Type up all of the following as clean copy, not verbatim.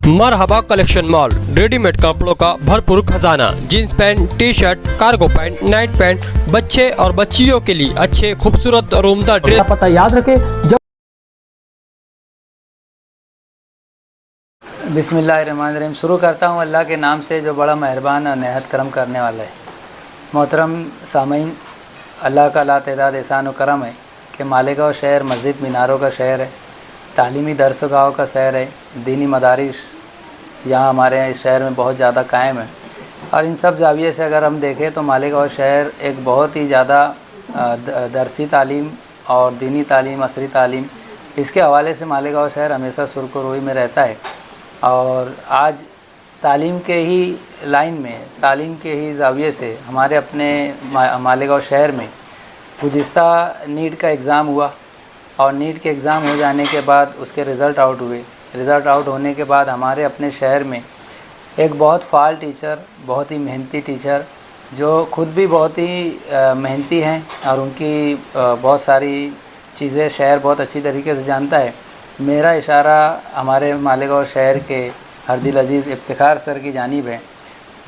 मरहबा collection mall, readymade कपड़ों का भरपूर खजाना, jeans pant, T shirt, cargo pant, night pant, बच्चे और बच्चियों के लिए अच्छे खूबसूरत और उम्दा ड्रेस। पता याद रखें। बिस्मिल्लाहिर्रहमानिर्रहीम। शुरू करता हूँ अल्लाह के नाम से जो बड़ा मेहरबान और नहायत करम करने वाला है। मोहतरम सामीन, अल्लाह का लातेदाद एहसान व करम है कि मालेगांव शहर मस्जिद मीनारों का शहर है, तालीमी दरसगाहों का शहर है, दीनी मदारिस यहाँ हमारे इस शहर में बहुत ज़्यादा कायम है। और इन सब जाविये से अगर हम देखें तो मालेगांव शहर एक बहुत ही ज़्यादा दरसी तालीम और दीनी तालीम, असरी तालीम, इसके हवाले से मालेगांव शहर हमेशा सुरखरुई में रहता है। और आज तालीम के ही लाइन में, तालीम के ही जाविये से हमारे अपने मालेगांव शहर में गुज़िश्ता नीट का एग्ज़ाम हुआ और नीट के एग्ज़ाम हो जाने के बाद उसके रिज़ल्ट आउट हुए। रिज़ल्ट आउट होने के बाद हमारे अपने शहर में एक बहुत फाल टीचर, बहुत ही मेहनती टीचर, जो ख़ुद भी बहुत ही मेहनती हैं और उनकी बहुत सारी चीज़ें शहर बहुत अच्छी तरीके से जानता है। मेरा इशारा हमारे मालेगांव शहर के हरदिल अजीज़ इफ्तिखार सर की जानिब है,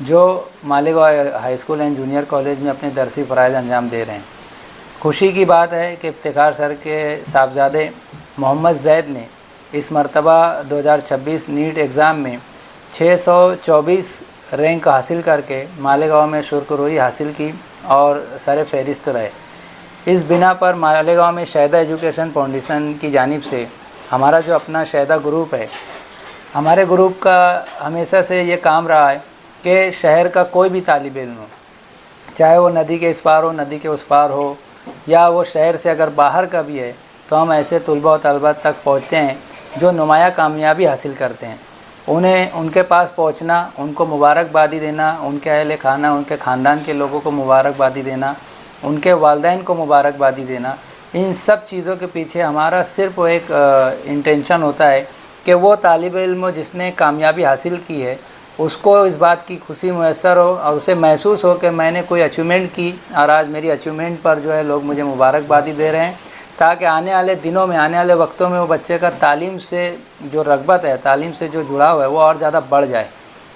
जो Malegaon high school and junior college में अपने दरसी फ़राइज़ अंजाम दे रहे हैं। खुशी की बात है कि इफ्तिखार सर के साहबजादे मोहम्मद ज़ैद ने इस मरतबा 2026 नीट एग्ज़ाम में 624 रैंक हासिल करके मालेगांव में शुरकरोई हासिल की और सर फहरिस्त रहे। इस बिना पर मालेगांव में शहदा एजुकेशन फाउंडेशन की जानिब से हमारा जो अपना शहदा ग्रुप है, हमारे ग्रुप का हमेशा से ये काम रहा है कि शहर का कोई भी तालिब इल्म हो, चाहे वो नदी के इस पार हो, नदी के उस पार हो, या वो शहर से अगर बाहर का भी है, तो हम ऐसे तलबा व तलबा तक पहुँचते हैं जो नुमाया कामयाबी हासिल करते हैं। उन्हें उनके पास पहुँचना, उनको मुबारकबादी देना, उनके अहल खाना, उनके ख़ानदान के लोगों को मुबारकबादी देना, उनके वालिदैन को मुबारकबादी देना, इन सब चीज़ों के पीछे हमारा सिर्फ़ एक इंटेंशन होता है कि वो तालिब इल्म जिसने कामयाबी हासिल की है उसको इस बात की खुशी मैसर हो और उसे महसूस हो कि मैंने कोई अचीवमेंट की और आज मेरी अचीवमेंट पर जो है लोग मुझे मुबारकबादी दे रहे हैं, ताकि आने वाले दिनों में, आने वाले वक्तों में वो बच्चे का तालीम से जो रग़बत है, तालीम से जो जुड़ाव है, वो और ज़्यादा बढ़ जाए।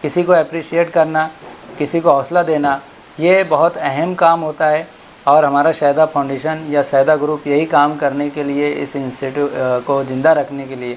किसी को अप्रिशिएट करना, किसी को हौसला देना, ये बहुत अहम काम होता है। और हमारा शहदा फाउंडेशन या शहदा ग्रुप यही काम करने के लिए, इस इंस्टीट्यूट को ज़िंदा रखने के लिए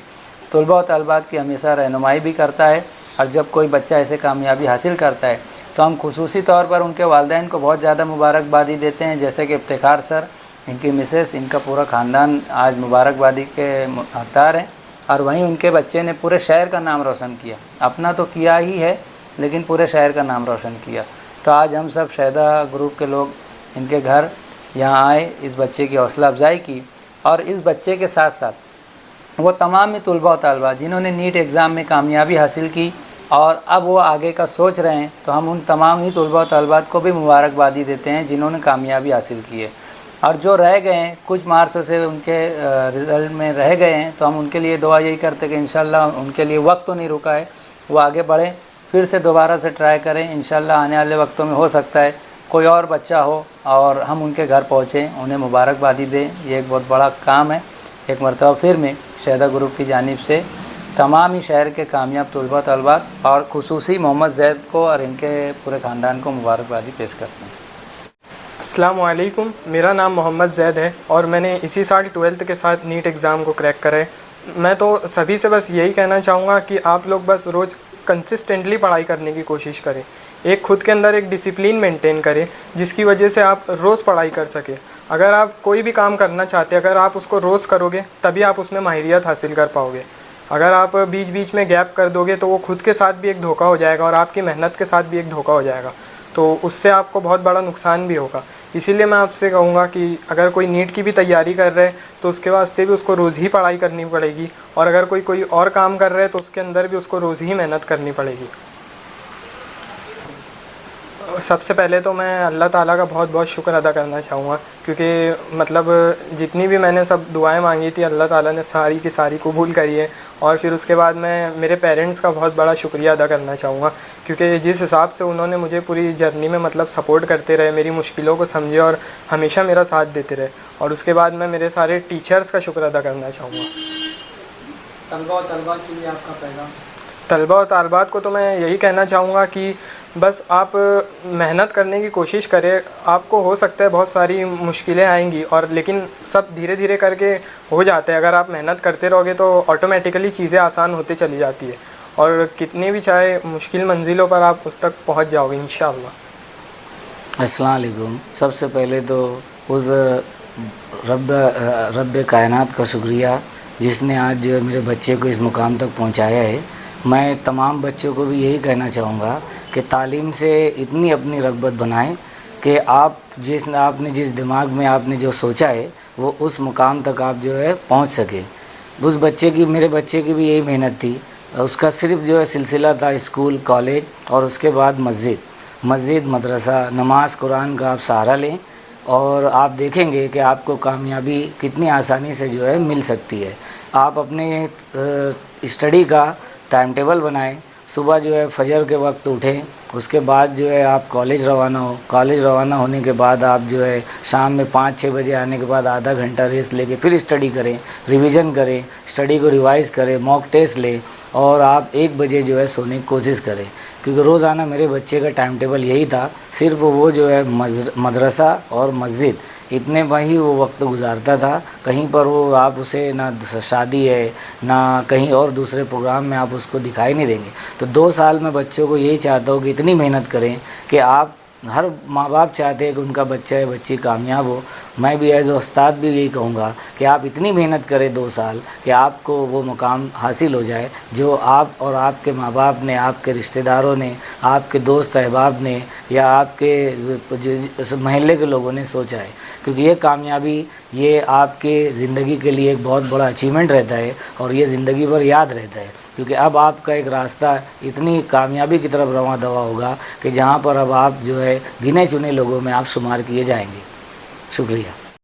तलबा व तलबात की हमेशा रहनुमाई भी करता है। और जब कोई बच्चा ऐसे कामयाबी हासिल करता है तो हम खुसूसी तौर पर उनके वालिदैन को बहुत ज़्यादा मुबारकबादी देते हैं, जैसे कि इफ्तिखार सर, इनकी मिसेस, इनका पूरा ख़ानदान आज मुबारकबादी के हकदार हैं। और वहीं उनके बच्चे ने पूरे शहर का नाम रोशन किया, अपना तो किया ही है लेकिन पूरे शहर का नाम रोशन किया। तो आज हम सब शहदा ग्रुप के लोग इनके घर यहाँ आए, इस बच्चे की हौसला अफजाई की और इस बच्चे के साथ साथ वो तमाम ही तलबा व तलबा जिन्होंने नीट एग्ज़ाम में कामयाबी हासिल की और अब वो आगे का सोच रहे हैं, तो हम उन तमाम ही तलबा व तलबात को भी मुबारकबादी देते हैं जिन्होंने कामयाबी हासिल की है। और जो रह गए हैं, कुछ मार्क्स से उनके रिज़ल्ट में रह गए हैं, तो हम उनके लिए दुआ यही करते हैं कि इंशाल्लाह उनके लिए वक्त तो नहीं रुका है, वो आगे बढ़ें, फिर से दोबारा से ट्राई करें। इंशाल्लाह आने वाले वक्तों में हो सकता है कोई और बच्चा हो और हम उनके घर पहुँचें, उन्हें मुबारकबादी दें। ये एक बहुत बड़ा काम है। एक मरतबा फिर मैं शहदा ग्रुप की जानिब से तमाम ही शहर के कामयाब तलबा तलबात और खुसूसी मोहम्मद ज़ैद को और इनके पूरे ख़ानदान को मुबारकबादी पेश करते हैं। अस्सलाम वालेकुम, मेरा नाम मोहम्मद ज़ैद है और मैंने इसी साल 12th के साथ नीट एग्ज़ाम को क्रैक करा है। मैं तो सभी से बस यही कहना चाहूँगा कि आप लोग बस रोज़ कंसिस्टेंटली पढ़ाई करने की कोशिश करें, एक खुद के अंदर एक डिसिप्लिन मेंटेन करें जिसकी वजह से आप रोज़ पढ़ाई कर सकें। अगर आप कोई भी काम करना चाहते हैं, अगर आप उसको रोज़ करोगे तभी आप उसमें माहिरियत हासिल कर पाओगे। अगर आप बीच बीच में गैप कर दोगे तो वो खुद के साथ भी एक धोखा हो जाएगा और आपकी मेहनत के साथ भी एक धोखा हो जाएगा, तो उससे आपको बहुत बड़ा नुकसान भी होगा। इसीलिए मैं आपसे कहूँगा कि अगर कोई नीट की भी तैयारी कर रहे हैं तो उसके वास्ते भी उसको रोज़ ही पढ़ाई करनी पड़ेगी, और अगर कोई और काम कर रहा है तो उसके अंदर भी उसको रोज़ ही मेहनत करनी पड़ेगी। सबसे पहले तो मैं अल्लाह ताला का बहुत बहुत शुक्र अदा करना चाहूँगा, क्योंकि मतलब जितनी भी मैंने सब दुआएं मांगी थी अल्लाह ताला ने सारी की सारी कबूल करी है। और फिर उसके बाद मैं मेरे पेरेंट्स का बहुत बड़ा शुक्रिया अदा करना चाहूँगा, क्योंकि जिस हिसाब से उन्होंने मुझे पूरी जर्नी में मतलब सपोर्ट करते रहे, मेरी मुश्किलों को समझे और हमेशा मेरा साथ देते रहे। और उसके बाद मैं मेरे सारे टीचर्स का शुक्र अदा करना चाहूँगा। तलबा के लिए आपका पैगाम? طلبہ و طالبات کو تو میں یہی کہنا چاہوں گا کہ بس آپ محنت کرنے کی کوشش کریں. آپ کو ہو سکتا ہے بہت ساری مشکلیں آئیں گی اور لیکن سب دھیرے دھیرے کر کے ہو جاتا ہے. اگر آپ محنت کرتے رہو گے تو آٹومیٹیکلی چیزیں آسان ہوتے چلی جاتی ہے اور کتنی بھی چاہے مشکل منزلوں پر آپ اس تک پہنچ جاؤ گے انشاءاللہ. السلام علیکم. سب سے پہلے تو اس رب کائنات کا شکریہ جس نے آج جو ہے میرے بچے کو اس مقام تک پہنچایا ہے. میں تمام بچوں کو بھی یہی کہنا چاہوں گا کہ تعلیم سے اتنی اپنی رغبت بنائیں کہ آپ نے جس دماغ میں آپ نے جو سوچا ہے وہ اس مقام تک آپ جو ہے پہنچ سکے. میرے بچے کی بھی یہی محنت تھی. اس کا صرف جو ہے سلسلہ تھا اسکول کالج اور اس کے بعد مسجد مدرسہ نماز قرآن کا آپ سہارا لیں اور آپ دیکھیں گے کہ آپ کو کامیابی کتنی آسانی سے جو ہے مل سکتی ہے. آپ اپنے اسٹڈی کا ٹائم ٹیبل بنائیں. صبح جو ہے فجر کے وقت اٹھیں, اس کے بعد جو ہے آپ کالج روانہ ہونے کے بعد آپ جو ہے شام میں 5-6 بجے آنے کے بعد آدھا گھنٹہ ریسٹ لے کے پھر اسٹڈی کریں, ریویژن کریں, اسٹڈی کو ریوائز کریں, موک ٹیسٹ لیں اور آپ 1 بجے جو ہے سونے کی کوشش کریں. کیونکہ روزانہ میرے بچے کا ٹائم ٹیبل یہی تھا, صرف وہ جو ہے مدرسہ اور مسجد اتنے میں ہی وہ وقت گزارتا تھا. کہیں پر وہ آپ اسے نہ شادی ہے نہ کہیں اور دوسرے پروگرام میں آپ اس کو دکھائی نہیں دیں گے. تو 2 سال میں بچوں کو یہی چاہتا ہوں کہ اتنی محنت کریں کہ آپ ہر ماں باپ چاہتے ہیں کہ ان کا بچہ یا بچی کامیاب ہو. میں بھی ایز اے استاد بھی یہی کہوں گا کہ آپ اتنی محنت کریں 2 سال کہ آپ کو وہ مقام حاصل ہو جائے جو آپ اور آپ کے ماں باپ نے, آپ کے رشتہ داروں نے, آپ کے دوست احباب نے یا آپ کے محلے کے لوگوں نے سوچا ہے. کیونکہ یہ کامیابی یہ آپ کے زندگی کے لیے ایک بہت بڑا اچیومنٹ رہتا ہے اور یہ زندگی بھر یاد رہتا ہے. کیونکہ اب آپ کا ایک راستہ اتنی کامیابی کی طرف رواں دوا ہوگا کہ جہاں پر اب آپ جو ہے گنے چنے لوگوں میں آپ شمار کیے جائیں گے. شکریہ.